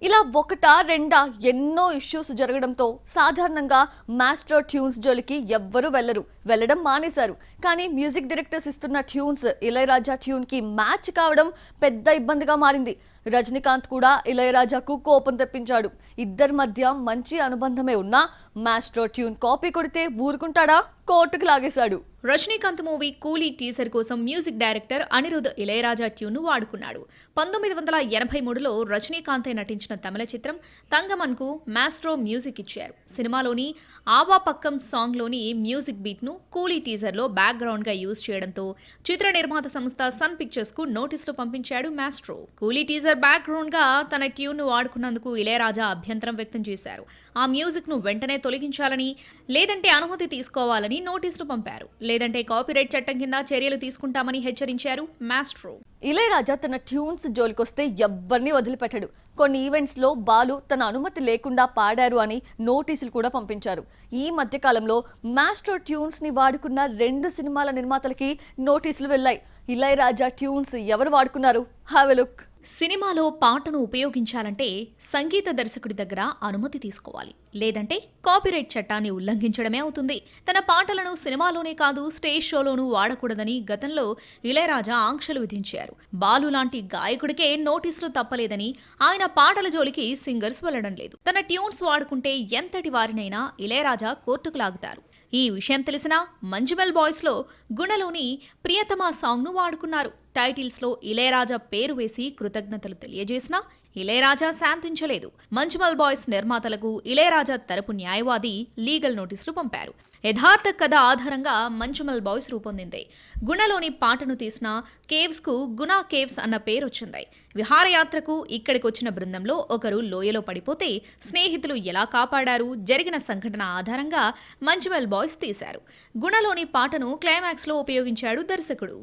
ఇలా ఒకటా రెండా ఎన్నో ఇష్యూస్ జరగడంతో సాధారణంగా మాస్టర్ ట్యూన్స్ జోలికి ఎవ్వరూ వెళ్ళడం మానేశారు. కానీ మ్యూజిక్ డైరెక్టర్స్ ఇస్తున్న ట్యూన్స్ ఇళయరాజా ట్యూన్ కి మ్యాచ్ కావడం పెద్ద ఇబ్బందిగా మారింది. రజనీకాంత్ కూడా ఇళయరాజాకు కోపం తెప్పించాడు. ఇద్దరి మధ్య మంచి అనుబంధమే ఉన్నా మాస్టర్ ట్యూన్ కాపీ కొడితే ఊరుకుంటాడా? కోర్టుకు లాగేశాడు. రజనీకాంత్ మూవీ కూలీ టీజర్ కోసం మ్యూజిక్ డైరెక్టర్ అనిరుద్ ఇళయరాజా ట్యూన్ను వాడుకున్నాడు. 1983లో రజనీకాంతే నటించిన తమిళ చిత్రం తంగమన్కు మాస్ట్రో మ్యూజిక్ ఇచ్చారు. సినిమాలోని ఆవా పక్కం సాంగ్లోని మ్యూజిక్ బీట్ను కూలీ టీజర్లో బ్యాక్గ్రౌండ్గా యూజ్ చేయడంతో చిత్ర నిర్మాత సంస్థ సన్ పిక్చర్స్కు నోటీసులు పంపించాడు మాస్ట్రో. కూలీ టీజర్ బ్యాక్గ్రౌండ్గా తన ట్యూన్ను వాడుకున్నందుకు ఇళయరాజా అభ్యంతరం వ్యక్తం చేశారు. ఆ మ్యూజిక్ను వెంటనే తొలగించాలని, లేదంటే అనుమతి తీసుకోవాలని నోటీసులు పంపారు. లేదంటే కాపీరైట్ చట్టం కింద చర్యలు తీసుకుంటామని హెచ్చరించారు మాస్ట్రో. ఇళయరాజా తన ట్యూన్స్ జోలికొస్తే ఎవ్వరిని వదిలిపెట్టాడు. కొన్ని ఈవెంట్స్ లో బాలు తన అనుమతి లేకుండా పాడారు అని నోటీసులు కూడా పంపించారు. ఈ మధ్య కాలంలో మాస్టర్ ట్యూన్స్ ని వాడుకున్న 2 సినిమాల నిర్మాతలకి నోటీసులు వెళ్లాయి. ఇళయరాజా ట్యూన్స్ ఎవరు వాడుకున్నారు? Have a look. సినిమాలో పాటను ఉపయోగించాలంటే సంగీత దర్శకుడి దగ్గర అనుమతి తీసుకోవాలి, లేదంటే కాపీరైట్ చట్టాన్ని ఉల్లంఘించడమే అవుతుంది. తన పాటలను సినిమాలోనే కాదు స్టేజ్ షోలోనూ వాడకూడదని గతంలో ఇళయరాజా ఆంక్షలు విధించారు. బాలు లాంటి గాయకుడికే నోటీసులు తప్పలేదని ఆయన పాటల జోలికి సింగర్స్ వెళ్లడం లేదు. తన ట్యూన్స్ వాడుకుంటే ఎంతటి వారినైనా ఇళయరాజా కోర్టుకు లాగుతారు. ఈ విషయం తెలిసినా మంజుమెల్ బాయ్స్లో గుణలోని ప్రియతమా సాంగ్ను వాడుకున్నారు. టైటిల్స్లో ఇళయరాజా పేరు వేసి కృతజ్ఞతలు తెలియజేసినా ఇళయరాజా శాంతించలేదు. మంజుమెల్ బాయ్స్ నిర్మాతలకు ఇళయరాజా తరపు న్యాయవాది లీగల్ నోటీసులు పంపారు. యథార్థ కథ ఆధారంగా మంజుమెల్ బాయ్స్ రూపొందింది. గుణలోని పాటను తీసిన కేవ్స్కు గుణా కేవ్స్ అన్న పేరొచ్చింది. విహారయాత్రకు ఇక్కడికొచ్చిన బృందంలో ఒకరు లోయలో పడిపోతే స్నేహితులు ఎలా కాపాడారు, జరిగిన సంఘటన ఆధారంగా మంజుమెల్ బాయ్స్ తీశారు. గుణలోని పాటను క్లైమాక్స్లో ఉపయోగించాడు దర్శకుడు.